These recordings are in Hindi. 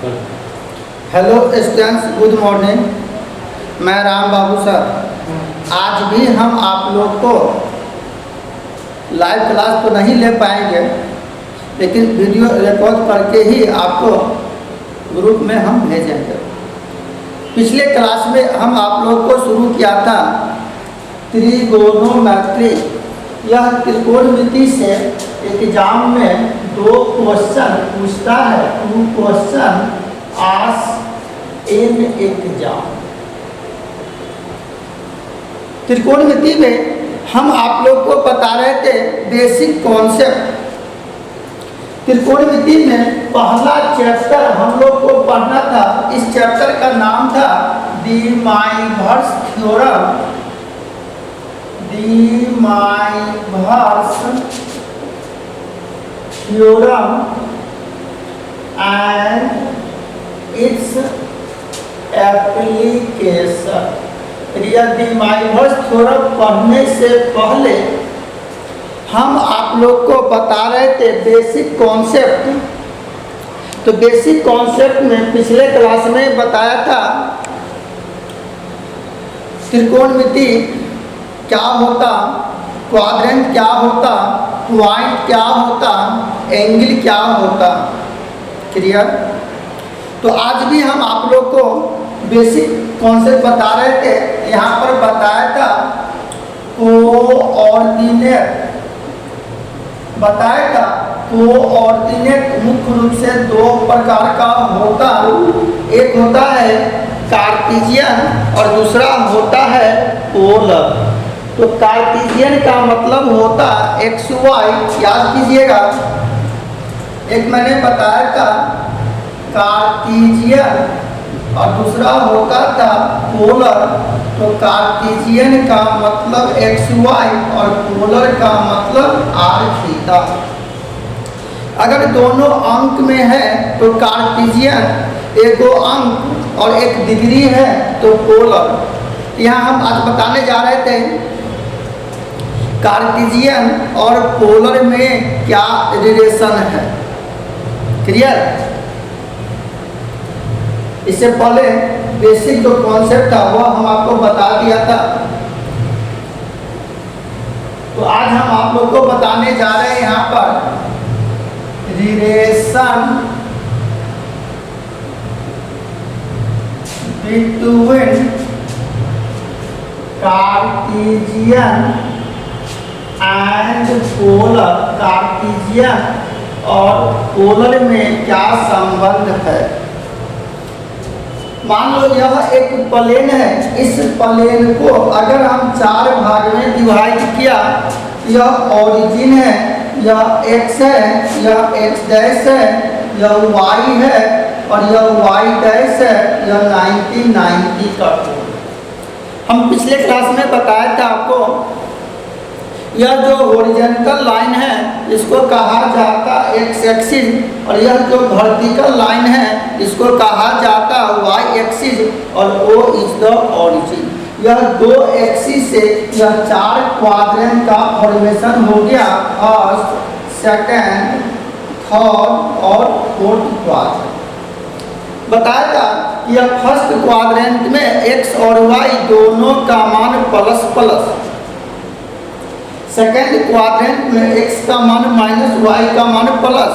Hello students, good morning. मैं राम बाबू सर। आज भी हम आप लोग को लाइव क्लास तो नहीं ले पाएंगे, लेकिन वीडियो रिकॉर्ड करके ही आपको ग्रुप में हम भेजेंगे। पिछले क्लास में हम आप लोग को शुरू किया था त्रिगोनोमेट्री। यह त्रिकोणमिति से एग्जाम में 2 क्वेश्चन पूछता है। 2 क्वेश्चन आस्क्ड इन एग्जाम। त्रिकोणमिति में हम आप लोग को बता रहे थे बेसिक कॉन्सेप्ट। त्रिकोणमिति में पहला चैप्टर हम लोग को पढ़ना था। इस चैप्टर का नाम था De Moivre's theorem. De Moivre's theorem and its application. De Moivre's theorem पढ़ने से पहले हम आप लोग को बता रहे थे बेसिक कॉन्सेप्ट। तो बेसिक कॉन्सेप्ट में पिछले क्लास में बताया था त्रिकोणमिति क्या होता, क्वाड्रेंट क्या होता, पॉइंट क्या होता, एंगल क्या होता। क्लियर? तो आज भी हम आप लोग को बेसिक कॉन्सेप्ट बता रहे थे। यहाँ पर बताया था कोऑर्डिनेट। बताया था कोऑर्डिनेट मुख्य रूप से 2 प्रकार का होता। एक होता है कार्टेशियन और दूसरा होता है पोलर। तो कार्टेशियन का मतलब होता एक्स वाई, याद कीजिएगा। एक मैंने बताया था कार्टेशियन और दूसरा होता था पोलर। तो कार्टेशियन का मतलब एक्स वाई और पोलर का मतलब आर थीटा। अगर दोनों अंक में है तो कार्टेशियन, एक अंक और 1 डिग्री है तो पोलर। यहाँ हम आज बताने जा रहे थे कार्टेशियन और पोलर में क्या रिलेशन है। क्लियर? इससे पहले बेसिक जो कॉन्सेप्ट था वो हम आपको बता दिया था। तो आज हम आप लोग को बताने जा रहे हैं यहाँ पर relation between Cartesian and polar. Cartesian और पोलर में क्या संबंध है। मान लो यह एक प्लेन है। इस प्लेन को अगर हम 4 भाग में डिवाइड किया, यह ओरिजिन है, यह x है, यह x डैश है, यह y है और यह y डैश है, यह 90 का कोण। हम पिछले क्लास में बताया था आपको यह जो हॉरिजॉन्टल लाइन है इसको कहा जाता x एक्सिस और यह जो वर्टिकल लाइन है इसको कहा जाता y एक्सिस और O इज द ओरिजिन। यह 2 एक्सिस से यह 4 क्वाड्रेंट का फॉर्मेशन हो गया। फर्स्ट, सेकंड, थर्ड और फोर्थ क्वाड्रेंट। बताया था कि यह फर्स्ट क्वाड्रेंट में x और y दोनों का मान प्लस, सेकेंड क्वाड्रेंट में x का मान माइनस, y का मान प्लस,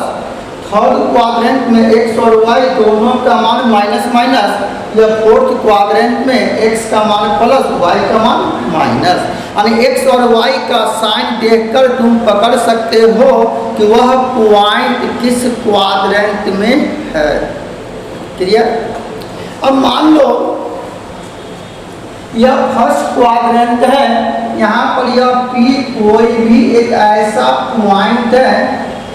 थर्ड क्वाड्रेंट में x और y दोनों का मान माइनस, या फोर्थ क्वाड्रेंट में x का मान प्लस, y का मान माइनस। यानी x और y का साइन देखकर तुम पकड़ सकते हो कि वह पॉइंट किस क्वाड्रेंट में है। क्लियर? अब मान लो यह फर्स्ट क्वाड्रेंट है। यहाँ पर यह P कोई भी एक ऐसा पॉइंट है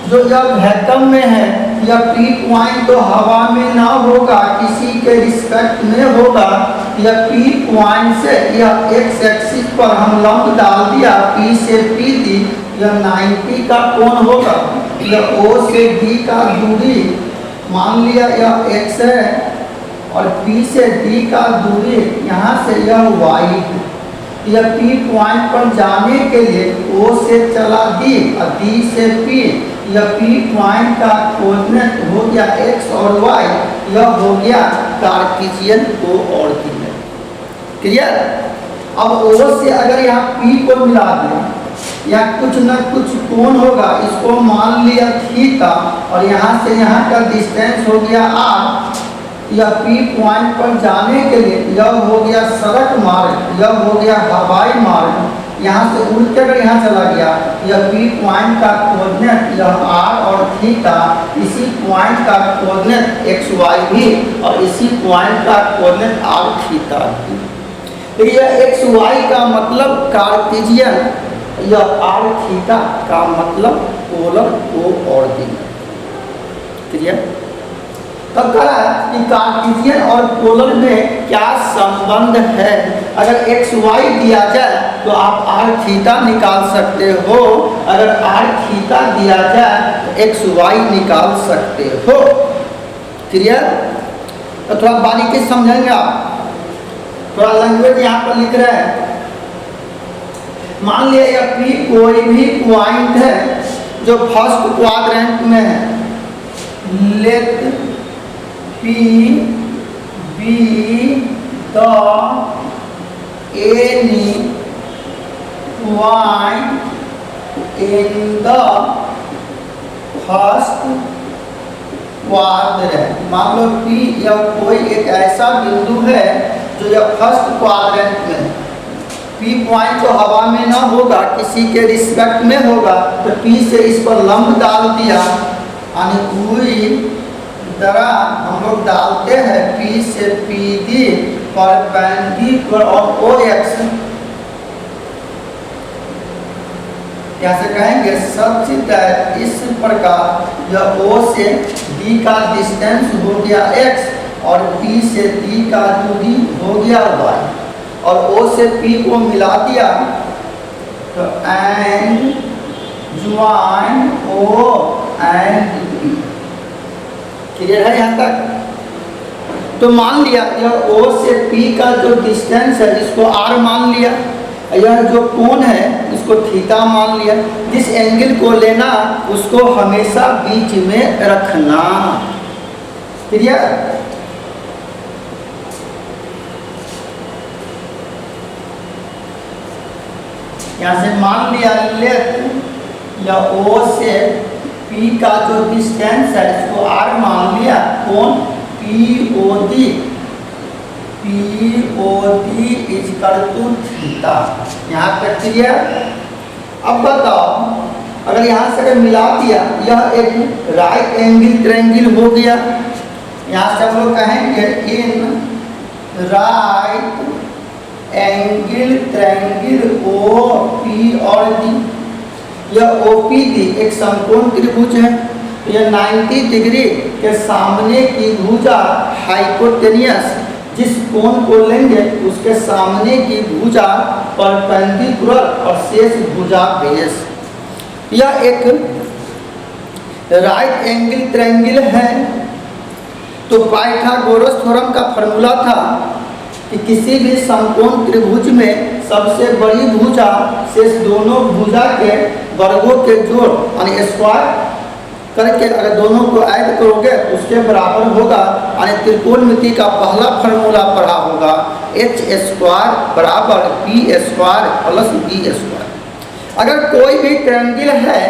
जो यह वैक्यूम में है। यह P पॉइंट तो हवा में ना होगा, किसी के रिस्पेक्ट में होगा। यह P पॉइंट से यह x एक्सिस पर हम लंब डाल दिया, P से P दी, यह 90 का कोण होगा। यह O से D का दूरी मान लिया यह x है और P से D का दूरी यहाँ से यह y है। यह P पॉइंट पर जाने के लिए O से चला D और D से P, यह P पॉइंट का कोऑर्डिनेट हो गया x और y, यह हो गया कार्टेशियन कोऑर्डिनेट। क्लियर। अब O से अगर यहाँ P को मिला दें या कुछ न कुछ कोण होगा, इसको मान लिया थीटा और यहाँ से यहाँ का डिस्टेंस हो गया r। यह P पॉइंट पर जाने के लिए यह हो गया सड़क मार्ग, यह हो गया हवाई मार्ग, यहाँ से उड़ के अगर यहाँ चला गया, यह P पॉइंट का कोऑर्डिनेट यह r और थीटा, इसी पॉइंट का कोऑर्डिनेट x y भी और इसी पॉइंट का कोऑर्डिनेट r थीटा भी। तो यह x y का मतलब कार्टेशियन, यह r थीटा का मतलब पोलर कोऑर्डिनेट। क्लियर। तब कहा कि कार्टेशियन और पोलर में क्या संबंध है। अगर x y दिया जाए तो आप r थीटा निकाल सकते हो, अगर r थीटा दिया जाए तो x y निकाल सकते हो। क्लियर। तो थोड़ा बारीकी समझेंगे आप, थोड़ा लैंग्वेज यहाँ पर लिख रहे हैं। मान लिया यह P कोई भी पॉइंट है जो फर्स्ट क्वाड्रेंट में है। Let P be the any point in the first quadrant। मान लो P यह कोई एक ऐसा बिंदु है जो यह फर्स्ट क्वाड्रेंट में है। P पॉइंट तो हवा में ना होगा, किसी के रिस्पेक्ट में होगा, तो P से इस पर लंब डाल दिया, यानी तरह हम लोग डालते हैं P से PD परपेंडिकुलर और OX। यहाँ से कहेंगे सच दैट इस प्रकार यह O से D का डिस्टेंस हो गया x और P से D का दूरी हो गया y और O से P को मिला दिया तो and join O and P। Clear है यहाँ तक। तो मान लिया यह O से P का जो डिस्टेंस है इसको r मान लिया, यह जो कोण है इसको थीटा मान लिया। जिस एंगल को लेना उसको हमेशा बीच में रखना। क्लियर। यहाँ से मान लिया लेट या O से P का जो डिस्टेंस है इसको r मान लिया, कोण POD इक्वल टू थीटा। यहाँ तक क्लियर। अब बताओ अगर यहाँ से अगर मिला दिया यह एक राइट एंगल ट्रायंगल हो गया। यहाँ से हम लोग कहेंगे in right angle triangle OP और D। यह OPD एक समकोण त्रिभुज है। यह 90 डिग्री के सामने की भुजा हाइपोटेनियस, जिस कोण को लेंगे उसके सामने की भुजा परपेंडिकुलर और शेष भुजा बेस। यह एक राइट एंगल ट्रायंगल है। तो पाइथागोरस थ्योरम का फॉर्मूला था कि किसी भी समकोण त्रिभुज में सबसे बड़ी भुजा शेष दोनों भुजा के वर्गों के जोड़ यानी स्क्वायर करके अगर दोनों को ऐड करोगे उसके बराबर होगा। यानी त्रिकोणमिति का पहला फॉर्मूला पढ़ा होगा h स्क्वायर बराबर p square plus b square. अगर कोई भी ट्रायंगल है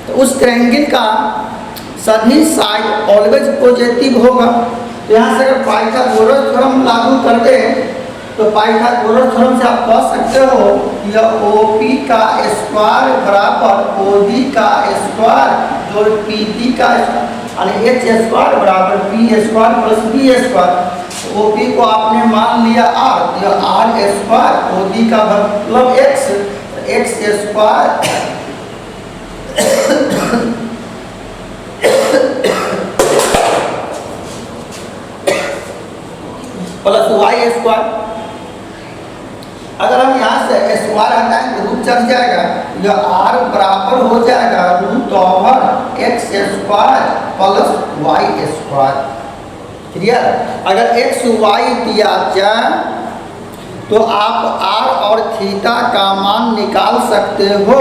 तो उस ट्रायंगल का सभी साइड ऑलवेज पॉजिटिव होगा। तो यहाँ से अगर पाइथागोरस थ्योरम लागू कर दे तो पाइथागोरस थ्योरम से आप कह सकते हो यह OP का स्क्वायर बराबर OD का स्क्वायर जोड़ PD का यानी h स्क्वायर बराबर p square plus b square. OP को आपने मान लिया r, यह r स्क्वायर, OD का मतलब x square plus y square. अगर हम यहाँ से स्क्वायर हटाएंगे रूट चढ़ जाएगा, यह r बराबर हो जाएगा root over x square plus y square. Clear. अगर x y दिया जाए तो आप आर और थीटा का मान निकाल सकते हो।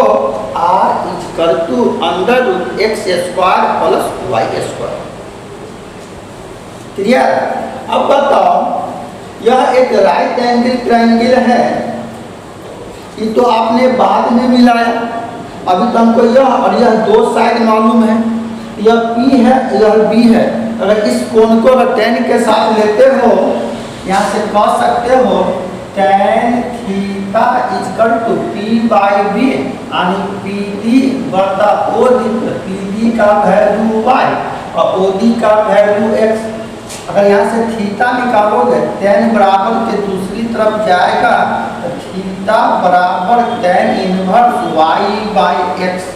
R equal to under root x square plus Y square. Clear? अब बताओ, यह एक राइट एंगल ट्रायंगल है, ये तो आपने बाद में मिलाया। अभी तो हमको यह और यह दो साइड मालूम है, यह P है यह B है। अगर इस कोण को tan के साथ लेते हो, यहाँ से कह सकते हो tan theta equal to P by B यानी PD बटा OD। PD का वैल्यू y और OD का वैल्यू x। अगर यहाँ से थीटा निकालोगे, tan बराबर के दूसरी तरफ जाएगा तो थीटा बराबर tan inverse y by x।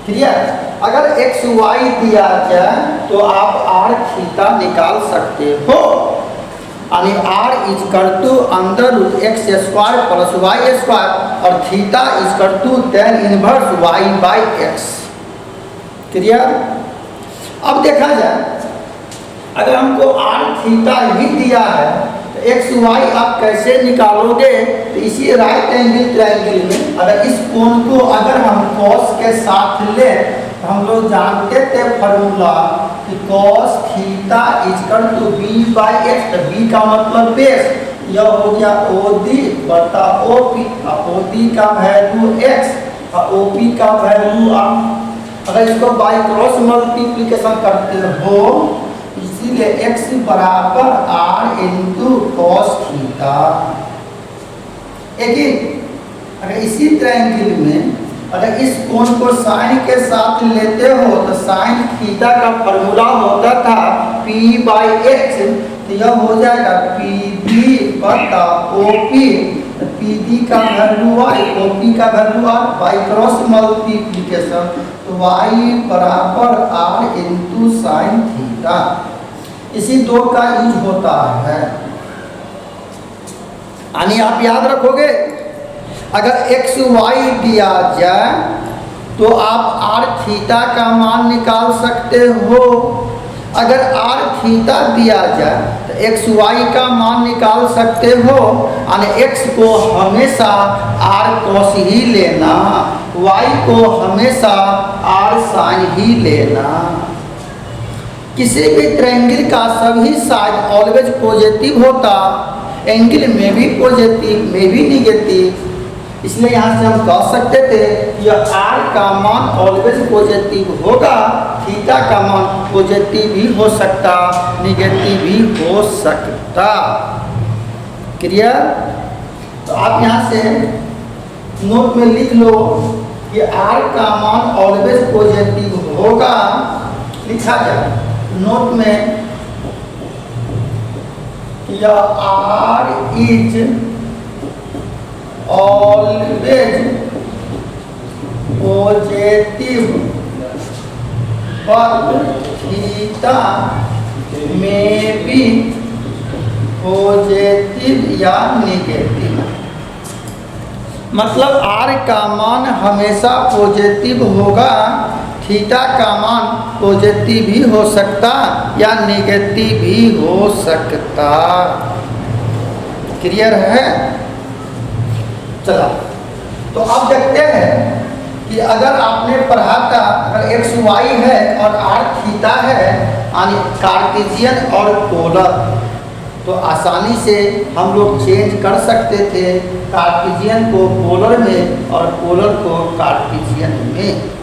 Clear? अगर एक्स वाई दिया जाए तो आप आर थीटा निकाल सकते हो, यानी R equal to under root x square plus Y square और theta equal to tan inverse Y by X. Clear? अब देखा जाए, अगर हमको आर थीटा ही दिया है तो एक्स वाई आप कैसे निकालोगे? तो इसी राइट एंगल ट्रायंगल में अगर इस कोण को अगर हम कॉस के साथ ले तो हम लोग जानते थे फॉर्मूला कि cos theta equal to B by x. तो बी का मतलब बेस, यह हो गया ओडी बटा ओपी। ओडी का वैल्यू एक्स और ओपी का वैल्यू आर। अगर इसको बाई क्रॉस मल्टीप्लीकेशन करते हो, इसीलिए x बराबर आर इंटू कॉस थीटा। अगर इसी ट्रायंगल में अगर इस कोण को साइन के साथ लेते हो तो साइन थीटा का फॉर्मूला होता था p बाई एक्स। तो यह हो जाएगा pd बटा ओपी। pd का वैल्यू y, ओपी का value r, by cross multiplication तो y बराबर r इंटू साइन थीटा। इसी दो का यूज होता है, यानी आप याद रखोगे अगर एक्स वाई दिया जाए तो आप आर थीटा का मान निकाल सकते हो। अगर आर थीटा दिया जाए तो एक्स वाई का मान निकाल सकते हो, यानी एक्स को हमेशा आर कॉस ही लेना, वाई को हमेशा आर साइन ही लेना। किसी भी ट्रायंगल का सभी साइड ऑलवेज पॉजिटिव होता, एंगल में भी पॉजिटिव में भी निगेटिव। इसलिए यहाँ से हम कह सकते थे यह आर का मान ऑलवेज पॉजिटिव होगा, थीटा का मान पॉजिटिव भी हो सकता, निगेटिव भी हो सकता। क्लियर? तो आप यहाँ से नोट में लिख लो कि आर का मान ऑलवेज पॉजिटिव होगा। लिखा जाए नोट में, यह r is always positive but theta में बी पॉजिटिव या नेगेटिव। मतलब आर का मान हमेशा पॉजिटिव होगा, थीटा का मान पॉजिटिव भी हो सकता या नेगेटिव भी हो सकता। क्लियर है? चलो, तो अब देखते हैं कि अगर आपने पढ़ा था अगर एक्स वाई है और आर थीटा है यानी कार्टेशियन और पोलर, तो आसानी से हम लोग चेंज कर सकते थे कार्टेशियन को पोलर में और पोलर को कार्टेशियन में।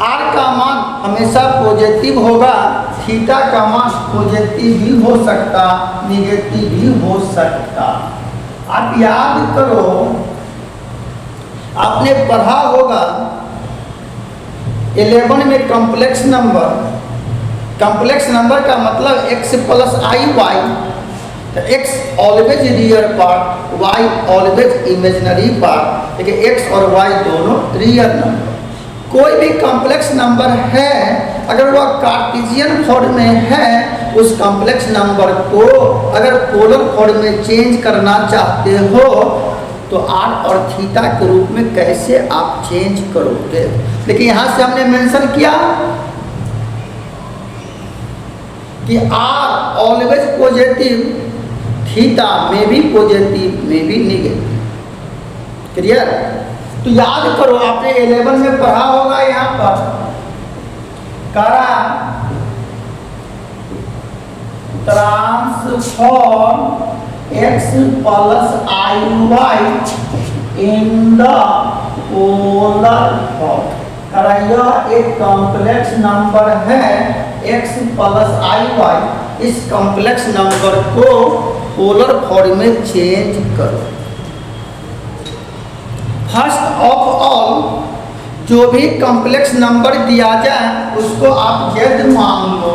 आर का मान हमेशा पॉजिटिव होगा, थीटा का मान पॉजिटिव भी हो सकता, निगेटिव भी हो सकता। आप याद करो, आपने पढ़ा होगा 11 में कॉम्प्लेक्स नंबर। कॉम्प्लेक्स नंबर का मतलब x प्लस आई वाई। तो x always real part, y always imaginary part, लेकिन x और y दोनों रियल नंबर। कोई भी कॉम्प्लेक्स नंबर है अगर वह कार्टेशियन फॉर्म में है, उस कॉम्प्लेक्स नंबर को अगर पोलर फॉर्म में चेंज करना चाहते हो तो आर और थीटा के रूप में कैसे आप चेंज करोगे। लेकिन यहाँ से हमने मेंशन किया कि आर ऑलवेज पॉजिटिव थीटा में भी पॉजिटिव में भी निगेटिव। क्लियर? तो याद करो, आपने 11 में पढ़ा होगा यहाँ पर करा transform x plus i y in the polar form. यह एक कॉम्प्लेक्स नंबर है x प्लस आई वाई, इस कॉम्प्लेक्स नंबर को पोलर फॉर्म में चेंज करो। फर्स्ट ऑफ ऑल, जो भी कॉम्प्लेक्स नंबर दिया जाए उसको आप z मान लो,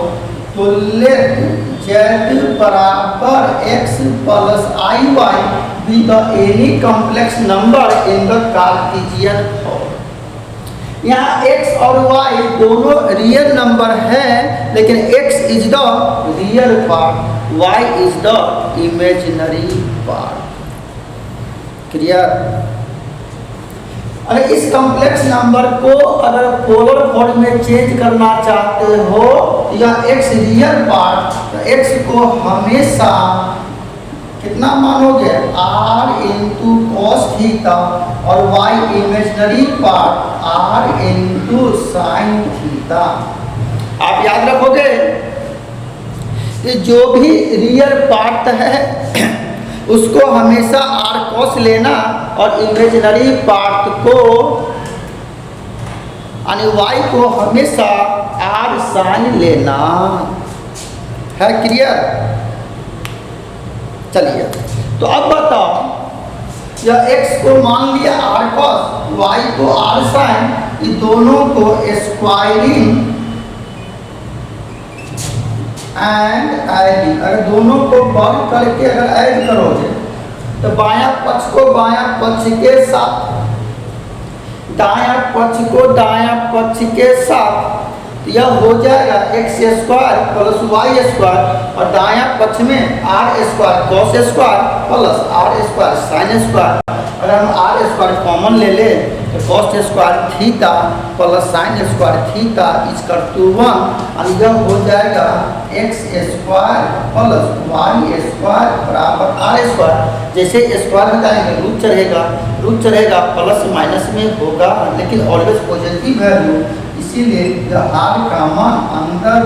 तो लेट z बराबर x plus i y be the any complex number in the Cartesian form. यहाँ x और y दोनों रियल नंबर है, लेकिन x is the real part, y is the imaginary part. Clear? अगर इस कॉम्प्लेक्स नंबर को अगर पोलर फॉर्म में चेंज करना चाहते हो, या x रियल पार्ट, तो x को हमेशा कितना मानोगे, r इंटू कॉस थीटा, और y imaginary part r into sine theta. आप याद रखोगे कि जो भी रियल पार्ट है उसको हमेशा r cos लेना, और इमेजिनरी पार्ट को यानी y को हमेशा r sin लेना है। क्लियर? चलिए, तो अब बताओ, यह x को मान लिया r cos, y को r sin, ये दोनों को स्क्वायरिंग एंड एडिंग, अगर दोनों को बंद करके अगर ऐड करोगे तो बायां पक्ष को बायां पक्ष के साथ, दायां पक्ष को दायां पक्ष के साथ, यह हो जाएगा x square plus Y square, और दायां पक्ष में r square cos square plus r square sine square. अगर हम r स्क्वायर कॉमन ले ले तो cos square theta plus sine square theta equal to 1, और यह हो जाएगा x square plus Y square बराबर r स्क्वायर। जैसे स्क्वायर हटाएंगे रूट चढ़ेगा प्लस माइनस में होगा, लेकिन ऑलवेज पॉजिटिव वैल्यू, इसीलिए r का मान अंदर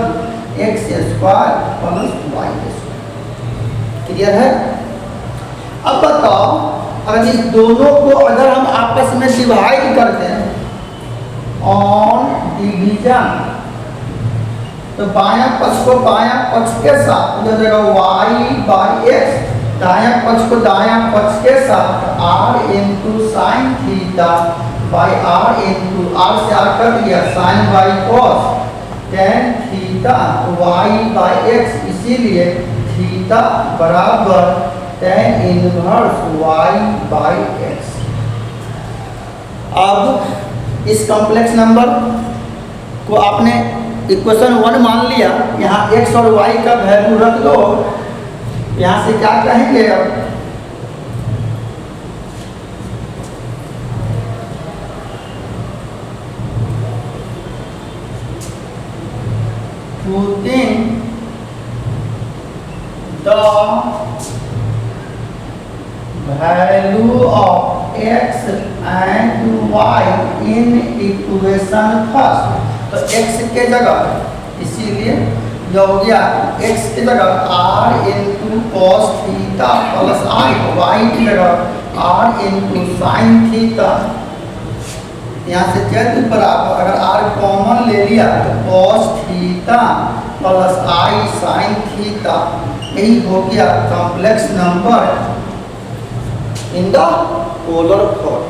x square plus Y square. Clear है? अब बताओ, अगर इस दोनों को अगर हम आपस में डिवाइड करते हैं ऑन डिवीजन, तो बायां पक्ष को बायां पक्ष के साथ हो जाएगा y बाई x, दायां पक्ष को दायां पक्ष के साथ r into sine theta by r into r से r कर दिया sine by cos tan theta y by x, इसीलिए थीटा बराबर tan inverse y by x। अब इस कॉम्प्लेक्स नंबर को आपने इक्वेशन 1 मान लिया, यहाँ x और y का वैल्यू रख दो। यहाँ से क्या कहेंगे, अब putting the value of x and y in equation first, तो x के जगह, इसीलिए जो हो गया x की जगह r into cos theta plus I, y की जगह r इंटू साइन थीटा। यहाँ से z बराबर अगर r कॉमन ले लिया तो cos theta plus i sine theta, यही हो गया complex number in the polar form.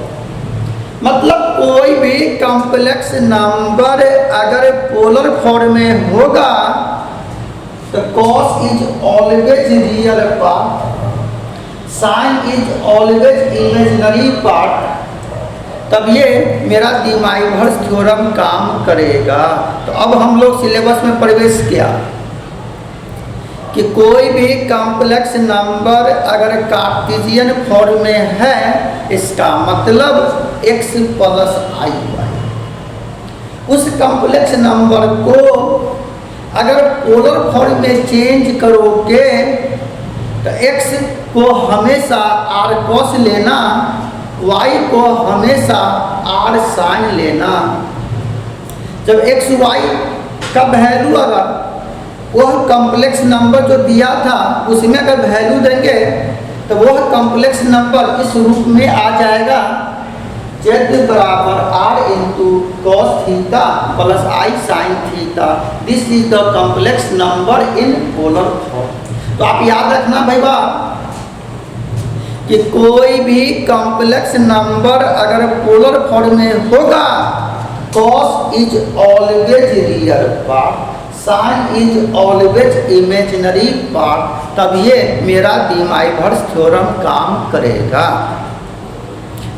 मतलब कोई भी कॉम्प्लेक्स नंबर अगर पोलर फॉर्म में होगा तो cos is always real part, sine is always imaginary part, तब ये मेरा डिमाइवर्स थ्योरम काम करेगा। तो अब हम लोग सिलेबस में प्रवेश किया कि कोई भी कॉम्प्लेक्स नंबर अगर कार्टेशियन फॉर्म में है, इसका मतलब x प्लस आई वाई, उस कॉम्प्लेक्स नंबर को अगर पोलर फॉर्म में चेंज करोगे तो x को हमेशा r cos लेना, y को हमेशा r sin लेना। जब x y का वैल्यू अगर वह कॉम्प्लेक्स नंबर जो दिया था उसमें अगर वैल्यू देंगे तो वह कॉम्प्लेक्स नंबर इस रूप में आ जाएगा, z बराबर r into cos theta plus i sine theta. This is the complex number in polar form. तो आप याद रखना भैया कि कोई भी कॉम्प्लेक्स नंबर अगर पोलर फॉर्म में होगा, cos is always real part, sine is always imaginary part, तब ये मेरा डीमाइवर्स थ्योरम काम करेगा।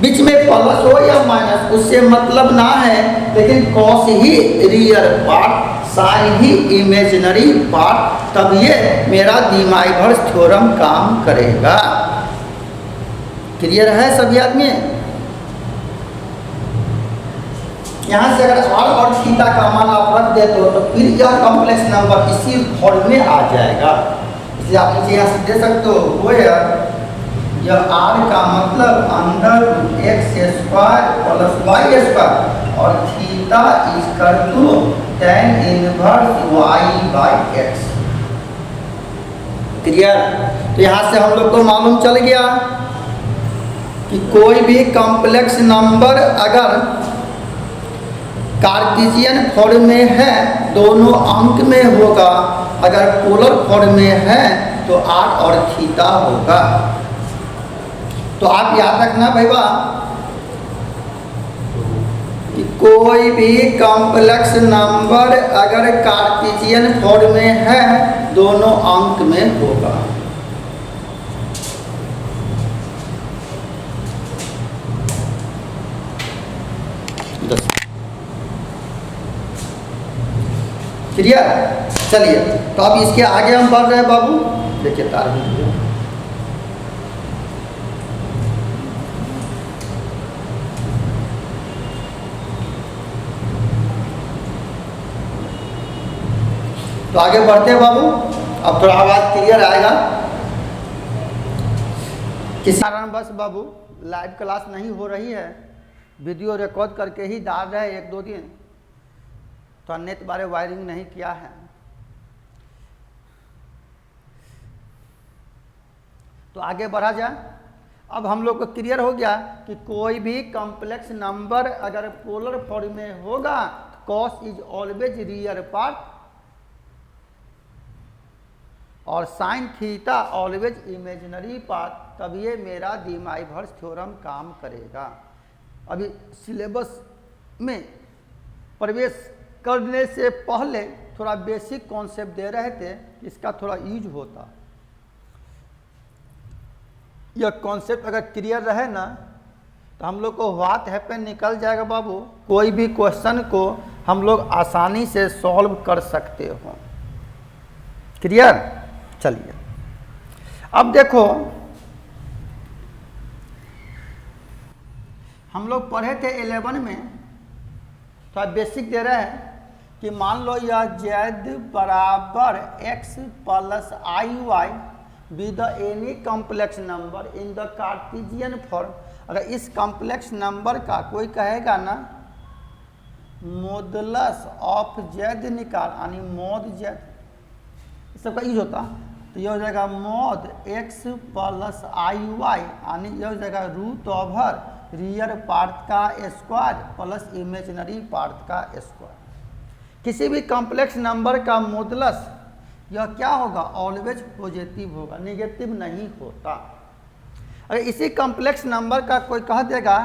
बीच में प्लस हो या माइनस उससे मतलब ना है, लेकिन cos ही रियल पार्ट, साइन ही इमेजिनरी पार्ट, तब ये मेरा डीमाइवर्स थ्योरम काम करेगा। क्लियर है सभी आदमी? यहाँ से अगर r और थीटा का मान आप रख देते हो तो फिर यह कॉम्प्लेक्स नंबर इसी फॉर्म में आ जाएगा। इसलिए आप नीचे यहाँ से दे सकते हो वेयर यह r का मतलब under x square plus y square और theta is equal to tan inverse y by x। Clear? तो यहाँ से हम लोग को मालूम चल गया कि कोई भी कॉम्प्लेक्स नंबर अगर कार्टेशियन फॉर्म में है दोनों अंक में होगा, अगर पोलर फॉर्म में है तो r और थीटा होगा। तो आप याद रखना भैया कि कोई भी कॉम्प्लेक्स नंबर अगर कार्टेशियन फॉर्म में है दोनों अंक में होगा। क्लियर? चलिए तो अब इसके आगे हम बढ़ रहे हैं बाबू। देखिए तार भी तो आगे बढ़ते हैं बाबू। अब थोड़ा आवाज क्लियर आएगा। किस कारण बस बाबू लाइव क्लास नहीं हो रही है, वीडियो रिकॉर्ड करके ही डाल रहे हैं 1-2 दिन, तो नेट बारे वायरिंग नहीं किया है। तो आगे बढ़ा जाए। अब हम लोग को क्लियर हो गया कि कोई भी कॉम्प्लेक्स नंबर अगर पोलर फॉर्म में होगा cos is always real part और sine theta always imaginary part, तब ये मेरा डीमाइवर्स थ्योरम काम करेगा। अभी सिलेबस में प्रवेश करने से पहले थोड़ा बेसिक कॉन्सेप्ट दे रहे थे, इसका थोड़ा यूज होता। यह कॉन्सेप्ट अगर क्लियर रहे ना तो हम लोग को व्हाट हैपन निकल जाएगा बाबू। कोई भी क्वेश्चन को हम लोग आसानी से सॉल्व कर सकते हो। क्लियर? चलिए अब देखो, हम लोग पढ़े थे 11 में, तो बेसिक दे रहे हैं कि मान लो यह z बराबर x plus i y with any complex number in the Cartesian form. अगर इस कॉम्प्लेक्स नंबर का कोई कहेगा ना मॉडुलस ऑफ z निकाल, यानी मॉड z, इस सबका यूज होता, तो यह हो जाएगा mod x plus i Y, यानी यह हो जाएगा रूट ओवर रियल पार्ट का स्क्वायर प्लस इमेजिनरी पार्ट का स्क्वायर। किसी भी कॉम्प्लेक्स नंबर का मॉडुलस यह क्या होगा? ऑलवेज पॉजिटिव होगा, नेगेटिव नहीं होता। अगर इसी कॉम्प्लेक्स नंबर का कोई कह देगा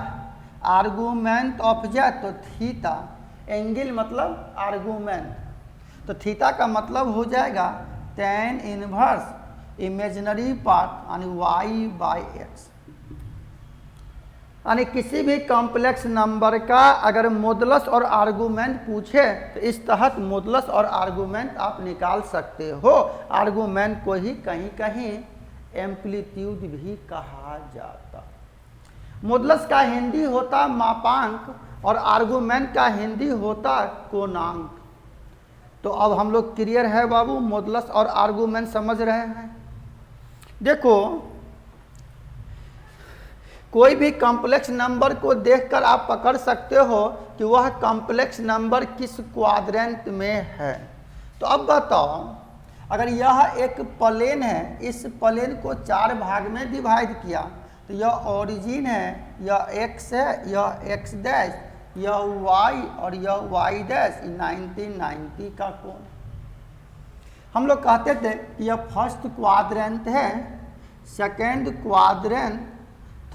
आर्गूमेंट ऑफ z, तो थीटा, एंगल मतलब आर्गूमेंट, तो थीटा का मतलब हो जाएगा tan इनवर्स इमेजिनरी पार्ट यानी y बाई x। यानी किसी भी कॉम्प्लेक्स नंबर का अगर मॉडुलस और आर्गूमेंट पूछे तो इस तहत मॉडुलस और आर्गूमेंट आप निकाल सकते हो। आर्गूमेंट को ही कहीं कहीं एम्पलीट्यूड भी कहा जाता। मॉडुलस का हिंदी होता मापांक और आर्गूमेंट का हिंदी होता कोणांक। तो अब हम लोग क्लियर है बाबू, मॉडुलस और आर्गूमेंट समझ रहे हैं। देखो कोई भी कॉम्प्लेक्स नंबर को देखकर आप पकड़ सकते हो कि वह कॉम्प्लेक्स नंबर किस क्वाड्रेंट में है। तो अब बताओ, अगर यह एक प्लेन है, इस प्लेन को 4 भाग में डिवाइड किया, तो यह ओरिजिन है, यह x है, यह x डैश, यह y और यह y डैश, 1990 का कोण। हम लोग कहते थे कि यह फर्स्ट क्वाड्रेंट है, सेकेंड क्वाड्रेंट,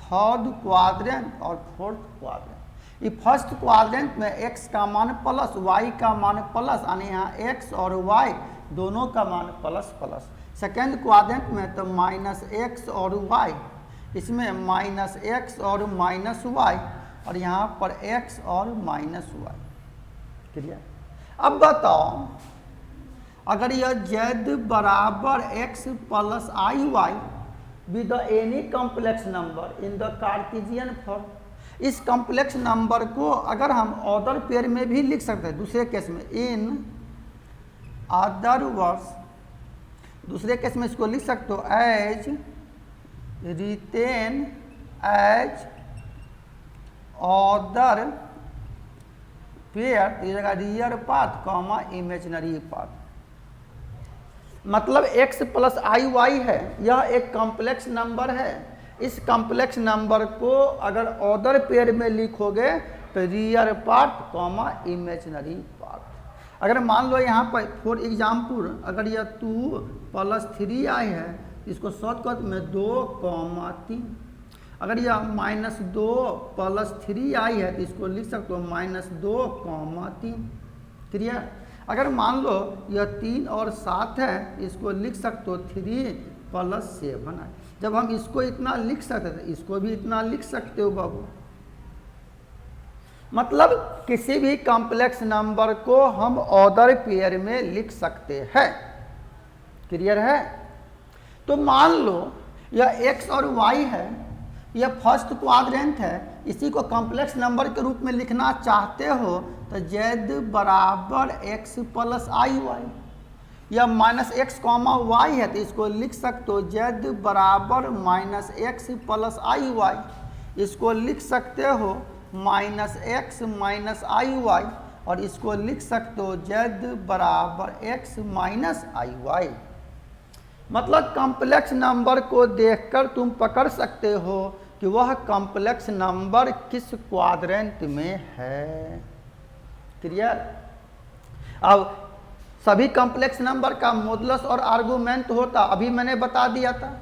थर्ड क्वाड्रेंट और फोर्थ क्वाड्रेंट। ये फर्स्ट क्वाड्रेंट में x का मान प्लस, y का मान प्लस, यानी यहाँ x और y दोनों का मान प्लस प्लस। सेकेंड क्वाड्रेंट में तो माइनस x और y, इसमें माइनस x और माइनस y, और यहाँ पर x और माइनस y। क्लियर? अब बताओ, अगर यह z बराबर x plus i y with any complex number in the Cartesian form, इस कॉम्प्लेक्स नंबर को अगर हम ऑर्डर पेयर में भी लिख सकते हैं, दूसरे केस में इन अदर वर्ड्स, दूसरे केस में इसको लिख सकते हो as written as order pair, ये जगह real part comma imaginary part. मतलब x प्लस आई वाई है, यह एक कॉम्प्लेक्स नंबर है। इस कॉम्प्लेक्स नंबर को अगर ऑर्डर पेयर में लिखोगे तो real part comma imaginary part. अगर मान लो यहाँ पर फॉर एग्जाम्पल अगर यह 2 प्लस 3 आई है, इसको शॉर्टकट में 2 कॉमा 3। अगर यह माइनस 2 प्लस 3 आई है तो इसको लिख सकते हो माइनस 2 कॉमा 3। क्लियर? अगर मान लो यह 3 और 7 है, इसको लिख सकते हो 3 प्लस 7 है। जब हम इसको इतना लिख सकते थे, इसको भी इतना लिख सकते हो बाबू। मतलब किसी भी कॉम्प्लेक्स नंबर को हम ऑर्डर पेयर में लिख सकते हैं। क्लियर है? तो मान लो यह x और y है, यह फर्स्ट क्वाड्रेंट है, इसी को कॉम्प्लेक्स नंबर के रूप में लिखना चाहते हो तो z बराबर x प्लस आई वाई, यह माइनस एक्स कॉमा वाई है तो इसको लिख सकते हो z बराबर minus x plus i Y. इसको लिख सकते हो माइनस एक्स माइनस आई वाई, और इसको लिख सकते हो z बराबर x माइनस आई वाई। मतलब कॉम्प्लेक्स नंबर को देखकर तुम पकड़ सकते हो कि वह कॉम्प्लेक्स नंबर किस क्वाड्रेंट में है। क्लियर? अब सभी कॉम्प्लेक्स नंबर का मॉडुलस और आर्गुमेंट होता, अभी मैंने बता दिया था,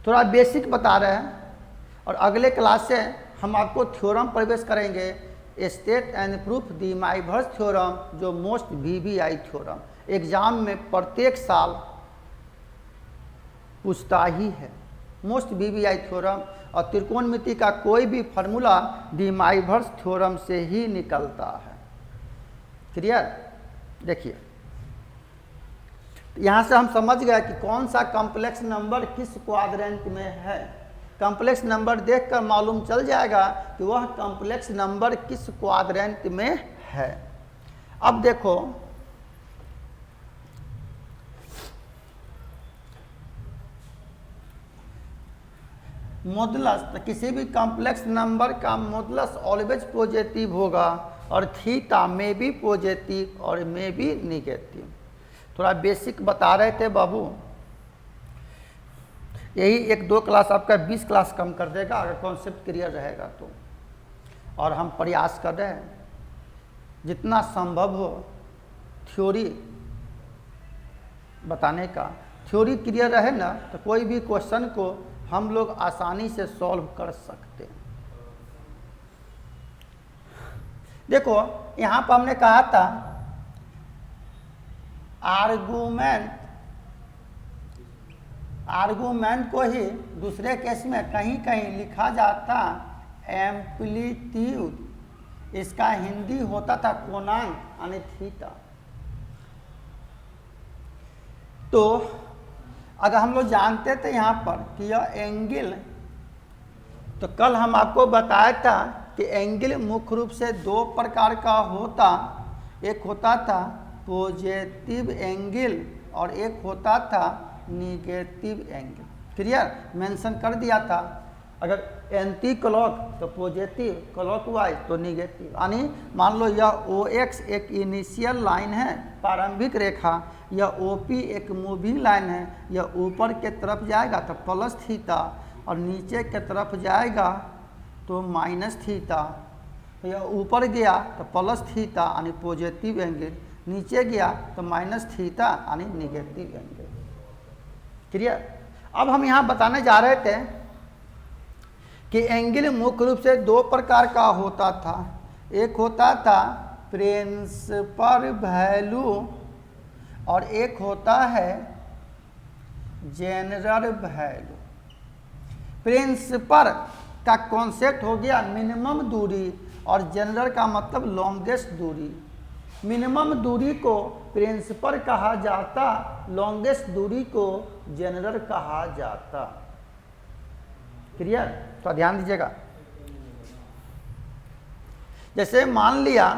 थोड़ा बेसिक बता रहे हैं। और अगले क्लास से हम आपको थ्योरम प्रवेश करेंगे, state and prove the Myers theorem, जो मोस्ट VBI थ्योरम एग्जाम में प्रत्येक साल पूछता ही है। मोस्ट VBI थ्योरम और त्रिकोणमिति का कोई भी फार्मूला डी माइवर्स थ्योरम से ही निकलता है। क्लियर? देखिए यहाँ से हम समझ गए कि कौन सा कॉम्प्लेक्स नंबर किस क्वाड्रेंट में है। कॉम्प्लेक्स नंबर देखकर मालूम चल जाएगा कि वह कॉम्प्लेक्स नंबर किस क्वाड्रेंट में है। अब देखो मॉडुलस, तो किसी भी कॉम्प्लेक्स नंबर का मॉडुलस ऑलवेज पॉजिटिव होगा, और थीटा में भी पॉजिटिव और में भी निगेटिव। थोड़ा बेसिक बता रहे थे बाबू, यही 1-2 क्लास आपका 20 क्लास कम कर देगा अगर कॉन्सेप्ट क्लियर रहेगा तो। और हम प्रयास कर रहे हैं जितना संभव हो थ्योरी बताने का। थ्योरी क्लियर रहे ना तो कोई भी क्वेश्चन को हम लोग आसानी से सॉल्व कर सकते हैं। देखो यहाँ पर हमने कहा था आर्गूमेंट को ही दूसरे केस में कहीं कहीं लिखा जाता एम्पलीट्यूड, इसका हिंदी होता था कोणांक यानी थीटा। तो अगर हम लोग जानते थे यहाँ पर कि यह एंगल, तो कल हम आपको बताया था कि एंगल मुख्य रूप से 2 प्रकार का होता। एक होता था पॉजिटिव एंगल और एक होता था निगेटिव एंगल। क्लियर, मेंशन कर दिया था, अगर एंटी क्लॉक तो पॉजिटिव, क्लॉकवाइज तो निगेटिव। यानी मान लो यह OX एक इनिशियल लाइन है, प्रारंभिक रेखा, यह OP एक मूविंग लाइन है, यह ऊपर के तरफ जाएगा तो प्लस थीटा और नीचे के तरफ जाएगा तो माइनस थीटा। तो यह ऊपर गया तो प्लस थीटा यानी पॉजिटिव एंगल, नीचे गया तो माइनस थीटा यानी निगेटिव एंगल। क्लियर। अब हम यहाँ बताने जा रहे थे कि एंगल मुख्य रूप से दो प्रकार का होता था। एक होता था प्रिंसिपल वैल्यू और एक होता है जनरल वैल्यू। प्रिंसिपल का कॉन्सेप्ट हो गया मिनिमम दूरी और जनरल का मतलब लॉन्गेस्ट दूरी। मिनिमम दूरी को प्रिंसिपल कहा जाता, लॉन्गेस्ट दूरी को जनरल कहा जाता। क्लियर, तो ध्यान दीजिएगा। जैसे मान लिया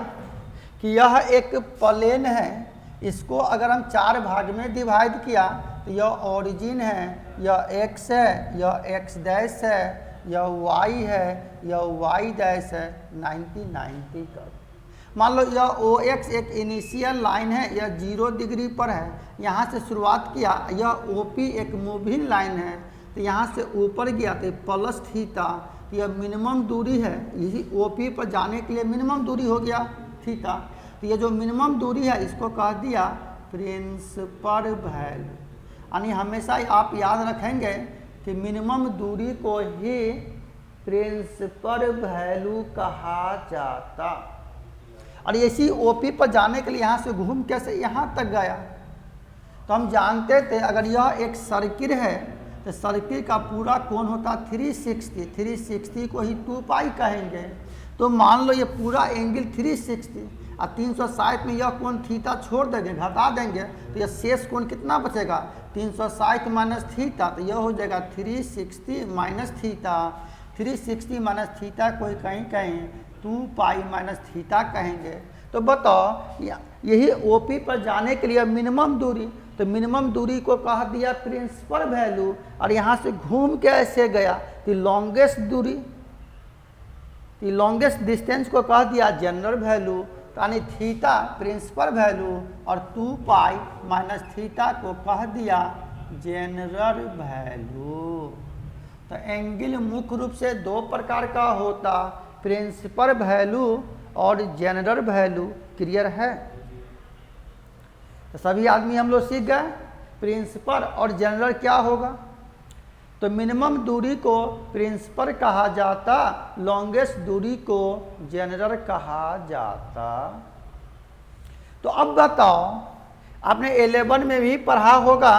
कि यह एक प्लेन है, इसको अगर हम चार भाग में डिवाइड किया तो यह ओरिजिन है, यह x है, यह x डैश है, यह y है, यह y डैश है, 90 90 का। मान लो यह OX एक इनिशियल लाइन है, यह 0 डिग्री पर है, यहाँ से शुरुआत किया। यह OP एक मूविंग लाइन है, तो यहाँ से ऊपर गया तो प्लस थीटा, यह मिनिमम दूरी है। यही OP पर जाने के लिए मिनिमम दूरी हो गया थीटा। तो ये जो मिनिमम दूरी है इसको कह दिया प्रिंसिपल वैल्यू। यानी हमेशा आप याद रखेंगे कि मिनिमम दूरी को ही प्रिंसिपल वैल्यू कहा जाता। और इसी OP पर जाने के लिए यहाँ से घूम कैसे यहाँ तक गया, तो हम जानते थे अगर यह एक सर्किल है तो सर्किल का पूरा कोण होता 360, 360 को ही 2 पाई कहेंगे। तो मान लो ये पूरा एंगल 360 और 360 में यह कोण थीटा छोड़ देंगे, घटा देंगे, तो यह शेष कोण कितना बचेगा 360 माइनस थीटा। तो यह हो जाएगा 360 माइनस थीटा। 360 माइनस थीटा को कहीं कहीं 2 पाई माइनस थीटा कहेंगे। तो बताओ यही OP पर जाने के लिए मिनिमम दूरी, तो मिनिमम दूरी को कह दिया प्रिंसिपल वैल्यू। और यहाँ से घूम के ऐसे गया तो लॉन्गेस्ट दूरी, तो लॉन्गेस्ट डिस्टेंस को कह दिया जनरल वैल्यू। यानी थीटा प्रिंसिपल वैल्यू और 2 पाई माइनस थीटा को कह दिया जनरल वैल्यू। तो एंगल मुख्य रूप से दो प्रकार का होता, प्रिंसिपल वैल्यू और जनरल वैल्यू। क्लियर है। तो सभी आदमी हम लोग सीख गए प्रिंसिपल और जनरल क्या होगा। तो मिनिमम दूरी को प्रिंसिपल कहा जाता, लॉन्गेस्ट दूरी को जनरल कहा जाता। तो अब बताओ, आपने 11 में भी पढ़ा होगा,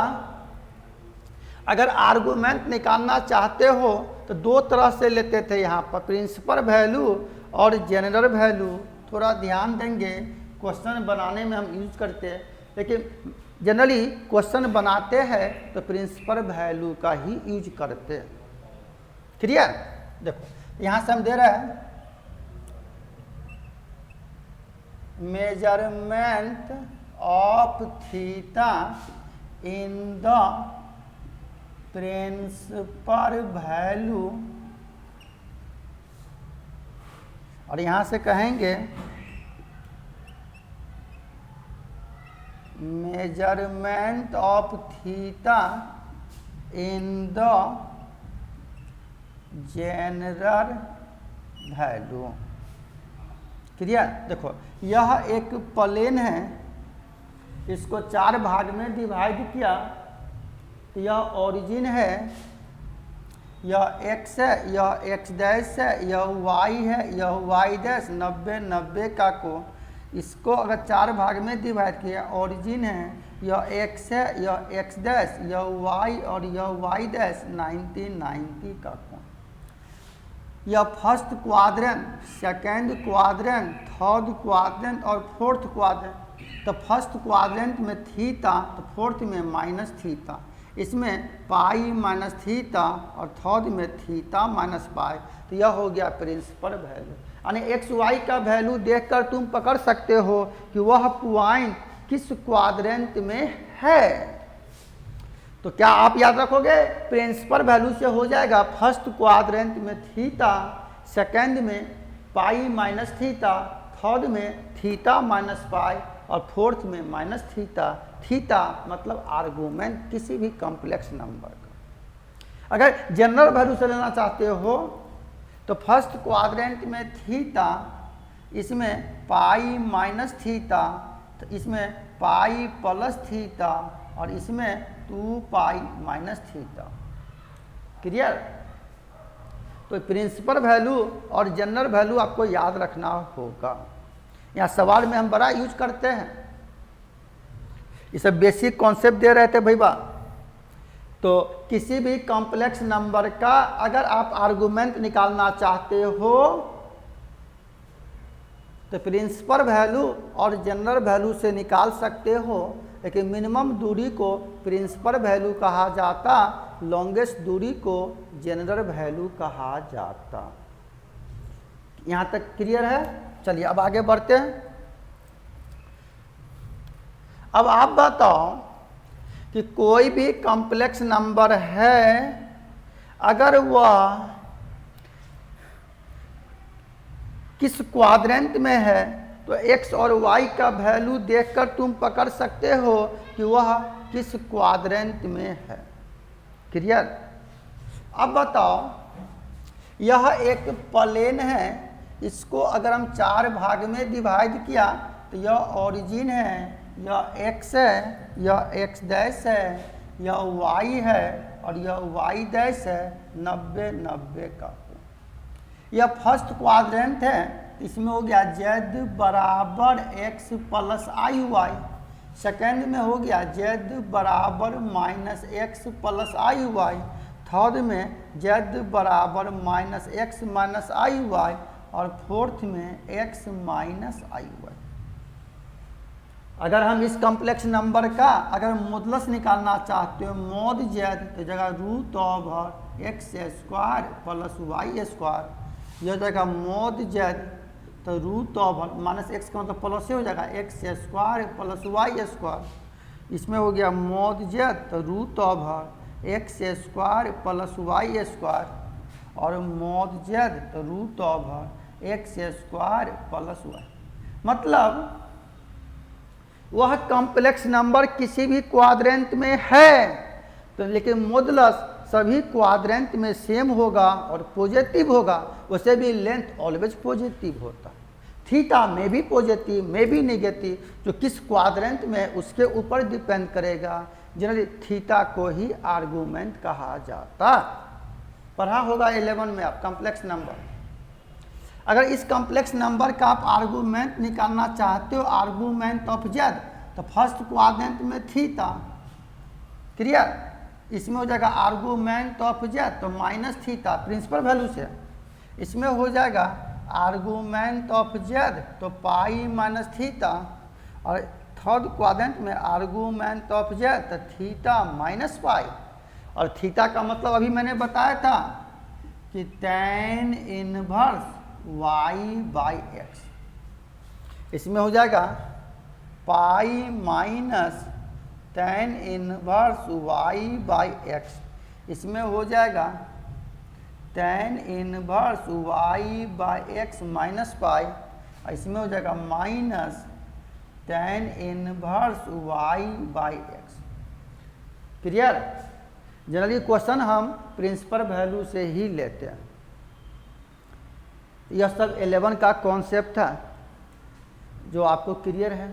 अगर आर्गुमेंट निकालना चाहते हो तो दो तरह से लेते थे यहाँ पर, प्रिंसिपल वैल्यू और जनरल वैल्यू। थोड़ा ध्यान देंगे, क्वेश्चन बनाने में हम यूज करते हैं, लेकिन जनरली क्वेश्चन बनाते हैं तो प्रिंसिपल वैल्यू का ही यूज करते हैं। क्लियर। देखो यहाँ से हम दे रहे हैं measurement of theta in the principal value, और यहाँ से कहेंगे measurement of theta in the general value. Clear. देखो यह एक प्लेन है, इसको चार भाग में डिवाइड किया, तो यह ओरिजिन है, यह x है, यह x डैश है, यह y है, यह y डैश, 90 90 का को इसको अगर चार भाग में डिवाइड किया, ओरिजिन है, यह x है, यह x डैश, यह y और यह y डैश, 90 90 का कोण। यह first quadrant, second quadrant, third quadrant और फोर्थ क्वाड्रेंट। तो फर्स्ट क्वाड्रेंट में थीटा, तो फोर्थ में माइनस थीटा, इसमें पाई माइनस थीटा और थर्ड में थीटा माइनस पाई। तो यह हो गया प्रिंसिपल वैल्यू। यानी एक्स वाई का वैल्यू देखकर तुम पकड़ सकते हो कि वह पॉइंट किस क्वाड्रेंट में है। तो क्या आप याद रखोगे, प्रिंसिपल वैल्यू से हो जाएगा फर्स्ट क्वाड्रेंट में थीटा, सेकंड में पाई माइनस थीटा, थर्ड में थीटा माइनस पाई और फोर्थ में माइनस थीटा। थीटा मतलब आर्गूमेंट किसी भी कॉम्प्लेक्स नंबर का। अगर जनरल वैल्यू से लेना चाहते हो तो फर्स्ट क्वाड्रेंट में थीटा, इसमें पाई माइनस थीटा, तो इसमें पाई प्लस थीटा और इसमें 2 पाई माइनस थीटा। क्लियर? तो प्रिंसिपल वैल्यू और जनरल वैल्यू आपको याद रखना होगा। यहाँ सवाल में हम बड़ा यूज करते हैं, ये सब बेसिक कॉन्सेप्ट दे रहे थे भैया। तो किसी भी कॉम्प्लेक्स नंबर का अगर आप आर्गुमेंट निकालना चाहते हो तो प्रिंसिपल वैल्यू और जनरल वैल्यू से निकाल सकते हो, लेकिन मिनिमम दूरी को प्रिंसिपल वैल्यू कहा जाता, लॉन्गेस्ट दूरी को जनरल वैल्यू कहा जाता। यहाँ तक क्लियर है? चलिए अब आगे बढ़ते हैं। अब आप बताओ कि कोई भी कॉम्प्लेक्स नंबर है, अगर वह किस क्वाड्रेंट में है तो x और y का वैल्यू देखकर तुम पकड़ सकते हो कि वह किस क्वाड्रेंट में है। क्लियर? अब बताओ, यह एक प्लेन है, इसको अगर हम 4 भाग में डिवाइड किया तो यह ओरिजिन है, यह x है, यह x डैश है, यह y है और यह y डैश है, 90 90 का। यह फर्स्ट क्वाड्रेंट है, इसमें हो गया z बराबर x plus i Y. Second में हो गया z बराबर minus x plus i Y. Third में z बराबर माइनस x माइनस आई वाई और फोर्थ में x माइनस आई वाई। अगर हम इस कॉम्प्लेक्स नंबर का अगर मॉडुलस निकालना चाहते हो, मॉड z, तो जगह root over x square plus Y square, यह जगह मॉड z तो रूट ओवर माइनस एक्स का मतलब प्लस हो जाएगा x square plus Y square. इसमें हो गया मॉड z तो root over x square plus Y square और मॉड z तो root over x square plus y. मतलब वह कॉम्प्लेक्स नंबर किसी भी क्वाड्रेंट में है तो, लेकिन मॉडुलस सभी क्वाड्रेंट में सेम होगा और पॉजिटिव होगा। वैसे भी लेंथ ऑलवेज पॉजिटिव होता। थीटा में भी पॉजिटिव में भी नेगेटिव, जो किस क्वाड्रेंट में उसके ऊपर डिपेंड करेगा। जनरली थीटा को ही आर्गुमेंट कहा जाता। पढ़ा होगा 11 में आप कॉम्प्लेक्स नंबर। अगर इस कॉम्प्लेक्स नंबर का आप आर्गुमेंट निकालना चाहते हो, आर्गुमेंट ऑफ z, तो फर्स्ट क्वाड्रेंट में थीटा। क्लियर? इसमें हो जाएगा आर्गुमेंट ऑफ z तो माइनस थीटा प्रिंसिपल वैल्यू से। इसमें हो जाएगा आर्गुमेंट ऑफ z तो पाई माइनस थीटा और थर्ड क्वाड्रेंट में आर्गुमेंट ऑफ z तो थीटा माइनस पाई। और थीटा का मतलब अभी मैंने बताया था कि tan inverse y by x. इसमें हो जाएगा pi minus tan inverse y by x. इसमें हो जाएगा tan inverse y by x minus pi. इसमें हो जाएगा minus tan inverse y by X. Clear? Generally question हम प्रिंसिपल वैल्यू से ही लेते हैं। यह सब 11 का कॉन्सेप्ट था जो आपको क्लियर है।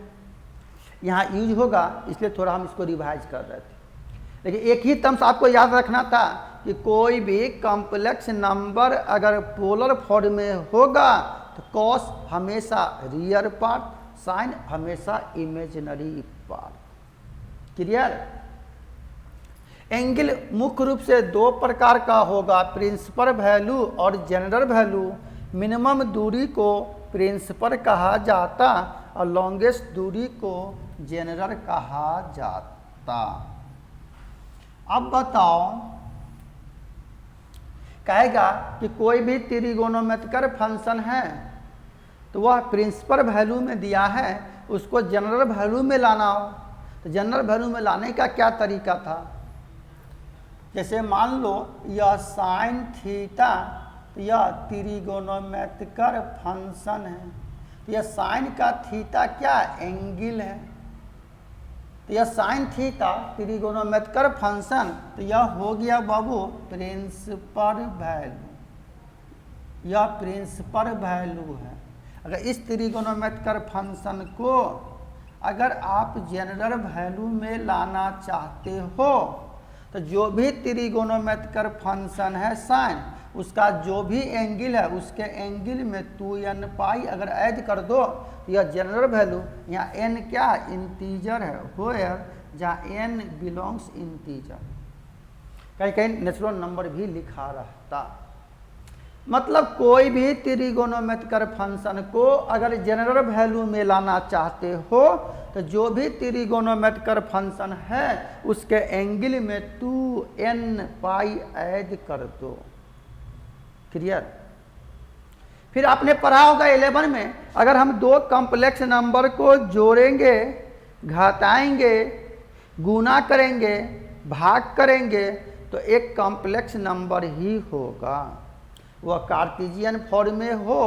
यहाँ यूज होगा इसलिए थोड़ा हम इसको रिवाइज कर रहे थे। लेकिन एक ही टर्म्स आपको याद रखना था कि कोई भी कॉम्प्लेक्स नंबर अगर पोलर फॉर्म में होगा तो कॉस हमेशा रियल पार्ट, साइन हमेशा इमेजिनरी पार्ट। क्लियर? एंगल मुख्य रूप से 2 प्रकार का होगा, प्रिंसिपल वैल्यू और जनरल वैल्यू। मिनिमम दूरी को प्रिंसिपल कहा जाता और लॉन्गेस्ट दूरी को जनरल कहा जाता। अब बताओ, कहेगा कि कोई भी त्रिगोनोमेट्रिकल फंक्शन है तो वह प्रिंसिपल वैल्यू में दिया है, उसको जनरल वैल्यू में लाना हो। तो जनरल वैल्यू में लाने का क्या तरीका था? जैसे मान लो यह साइन थीटा, तो यह त्रिगोनोमेट्रिकल फंक्शन है। तो यह साइन का थीटा क्या एंगल है, तो यह साइन थीटा त्रिगोनोमेट्रिकल फंक्शन, तो यह हो गया बाबू प्रिंसिपल वैल्यू, यह प्रिंसिपल वैल्यू है। अगर इस त्रिगोनोमेट्रिकल फंक्शन को अगर आप जनरल वैल्यू में लाना चाहते हो, तो जो भी त्रिगोनोमेट्रिकल फंक्शन है साइन, उसका जो भी एंगल है उसके एंगल में 2n पाई अगर ऐड कर दो, तो यह जनरल वैल्यू, यहाँ n क्या इंटीजर है, वेयर जहाँ n बिलोंग्स इंटीजर, कहीं कहीं नेचुरल नंबर भी लिखा रहता। मतलब कोई भी त्रिगोनोमेट्रिकल फंक्शन को अगर जनरल वैल्यू में लाना चाहते हो, तो जो भी त्रिगोनोमेट्रिकल फंक्शन है उसके एंगल में 2n पाई ऐड कर दो। क्लियर। फिर आपने पढ़ा होगा 11 में, अगर हम दो कॉम्प्लेक्स नंबर को जोड़ेंगे, घटाएंगे, गुना करेंगे, भाग करेंगे, तो एक कॉम्प्लेक्स नंबर ही होगा, वह कार्टेशियन फॉर्म में हो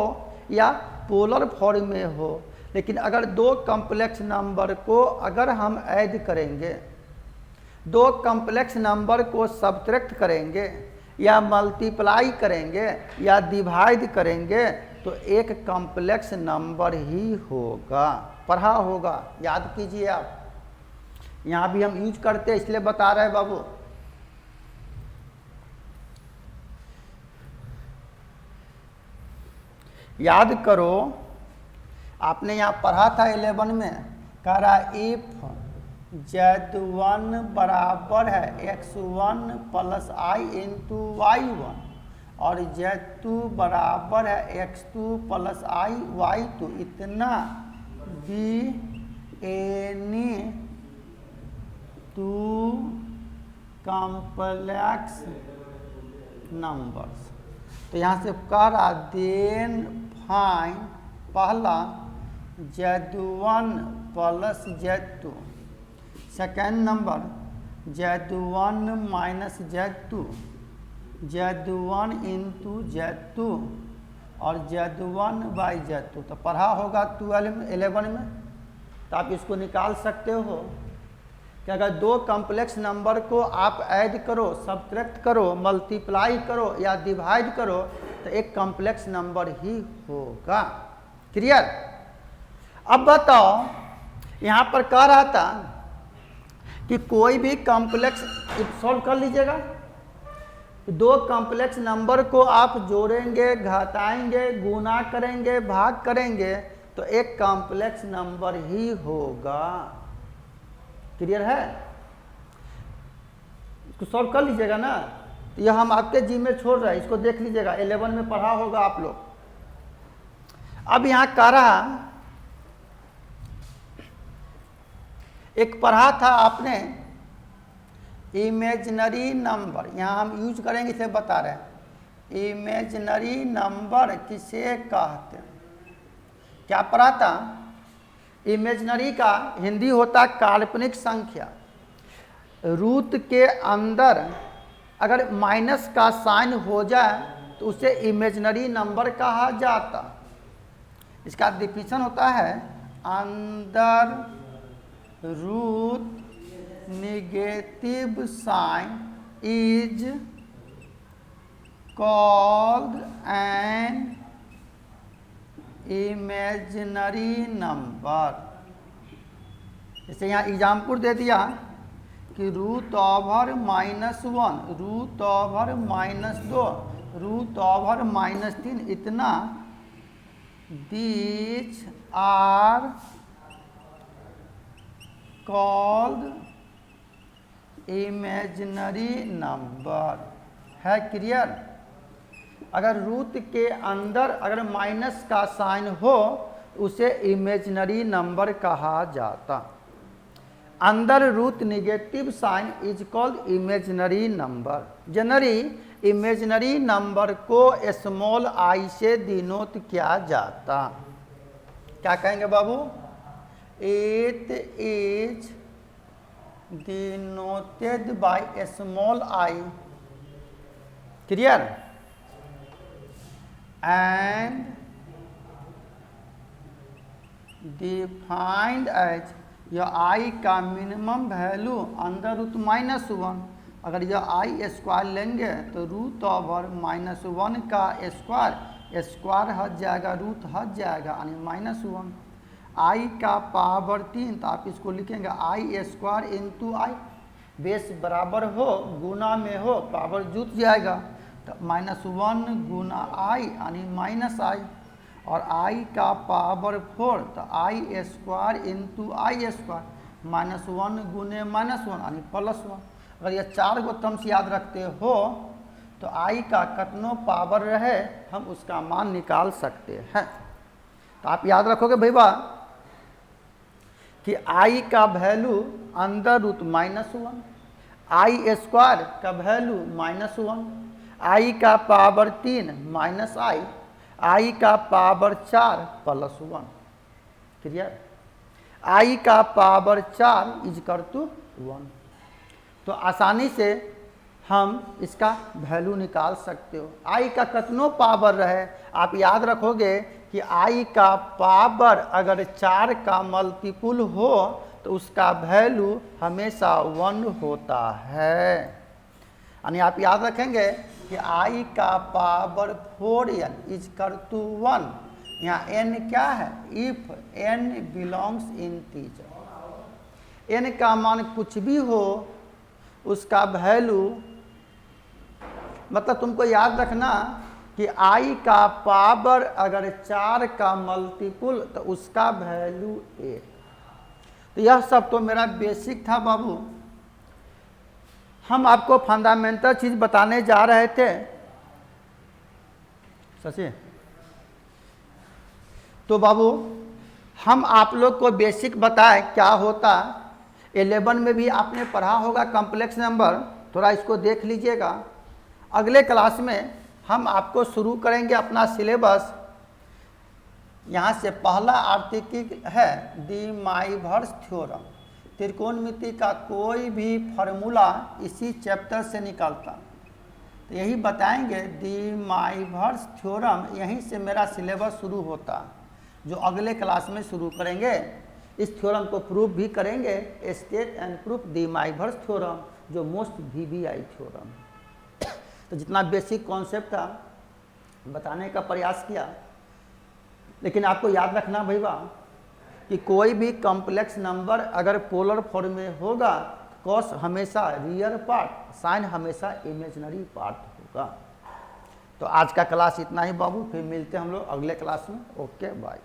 या पोलर फॉर्म में हो। लेकिन अगर दो कॉम्प्लेक्स नंबर को अगर हम ऐड करेंगे, दो कॉम्प्लेक्स नंबर को सब्ट्रैक्ट करेंगे या मल्टीप्लाई करेंगे या डिवाइड करेंगे, तो एक कॉम्प्लेक्स नंबर ही होगा। पढ़ा होगा, याद कीजिए आप, यहाँ भी हम यूज करते हैं इसलिए बता रहे हैं बाबू। याद करो, आपने यहाँ पढ़ा था 11 में, कह रहा इफ z1 बराबर है x1 plus i into y1 और z2 बराबर है x2 प्लस i y2, इतना be any two complex numbers. तो यहाँ से कह रहा देन फाइन पहला z1 plus z2, second number z1 minus z2, z1 into z2 और z1 बाई z2। तो पढ़ा होगा 11 में, तो आप इसको निकाल सकते हो कि अगर दो कॉम्प्लेक्स नंबर को आप ऐड करो, सब्ट्रैक्ट करो, मल्टीप्लाई करो या डिवाइड करो, तो एक कॉम्प्लेक्स नंबर ही होगा। क्लियर। अब बताओ, यहाँ पर कह रहा था कि कोई भी कॉम्प्लेक्स, सॉल्व कर लीजिएगा, दो कॉम्प्लेक्स नंबर को आप जोड़ेंगे, घटाएंगे, गुना करेंगे, भाग करेंगे, तो एक कॉम्प्लेक्स नंबर ही होगा। क्लियर है। इसको सॉल्व कर लीजिएगा ना, तो यह हम आपके जी में छोड़ रहे हैं, इसको देख लीजिएगा, 11 में पढ़ा होगा आप लोग। अब यहाँ कह रहा, एक पढ़ा था आपने इमेजिनरी नंबर, यहाँ हम यूज करेंगे, इसे बता रहे हैं इमेजिनरी नंबर किसे कहते हैं। क्या पढ़ा था? इमेजिनरी का हिंदी होता काल्पनिक संख्या। रूट के अंदर अगर माइनस का साइन हो जाए तो उसे इमेजिनरी नंबर कहा जाता। इसका डिफिनेशन होता है अंदर root negative sign is called an imaginary number. जैसे यहाँ एग्जाम्पल दे दिया कि root over -1, root over -2, root over -3, इतना these are called imaginary number. है क्लियर। अगर रूट के अंदर अगर माइनस का साइन हो उसे इमेजिनरी नंबर कहा जाता। Under root negative sign is called imaginary number. Generally imaginary number को स्मॉल आई से डिनोट किया जाता। क्या कहेंगे बाबू? It is denoted by a small I, clear, and defined as यह I का मिनिमम वैल्यू अंडर रूट -1। अगर यह I स्क्वायर लेंगे तो रूट ओवर -1 का स्क्वायर, स्क्वायर हट जाएगा, रूट हट जाएगा, यानी -1। I का पावर 3, तो आप इसको लिखेंगे I square into I, base बराबर हो गुना में हो पावर जुट जाएगा, तो -1 गुना I यानी -I, और I का पावर 4, तो I square into I square, -1 गुने -1 यानी +1। अगर ये 4 गो टर्म्स याद रखते हो तो I का कितनो पावर रहे हम उसका मान निकाल सकते हैं। तो आप याद रखोगे भैया कि I का value under root -1, I square का वैल्यू -1, I का पावर 3 -I का पावर 4 +1, क्लियर। I का पावर 4 = 1। तो आसानी से हम इसका वैल्यू निकाल सकते हो। I का कितनो पावर रहे आप याद रखोगे कि I का पावर अगर 4 का मल्टीपुल हो तो उसका वैल्यू हमेशा 1 होता है। यानी आप याद रखेंगे कि I का पावर 4n = 1। यहाँ n क्या है? If n belongs integer, n का मान कुछ भी हो उसका वैल्यू, मतलब तुमको याद रखना कि I का पावर अगर 4 का मल्टीपुल तो उसका वैल्यू 1। तो यह सब तो मेरा बेसिक था बाबू। हम आपको फंडामेंटल चीज बताने जा रहे थे सची। तो बाबू हम आप लोग को बेसिक बताए क्या होता। 11 में भी आपने पढ़ा होगा कॉम्प्लेक्स नंबर, थोड़ा इसको देख लीजिएगा। अगले क्लास में हम आपको शुरू करेंगे अपना सिलेबस। यहाँ से पहला आर्टिकल है डी माइवर्स थ्योरम। त्रिकोणमिति का कोई भी फार्मूला इसी चैप्टर से निकलता, तो यही बताएंगे डी माइवर्स थ्योरम। यहीं से मेरा सिलेबस शुरू होता, जो अगले क्लास में शुरू करेंगे। इस थ्योरम को प्रूफ भी करेंगे, state and proof De Moivre's theorem, जो मोस्ट VBI थ्योरम। तो जितना बेसिक कॉन्सेप्ट था बताने का प्रयास किया, लेकिन आपको याद रखना भैया कि कोई भी कॉम्प्लेक्स नंबर अगर पोलर फॉर्म में होगा, कॉस हमेशा रियल पार्ट, साइन हमेशा इमेजिनरी पार्ट होगा। तो आज का क्लास इतना ही बाबू, फिर मिलते हैं हम लोग अगले क्लास में। Okay bye.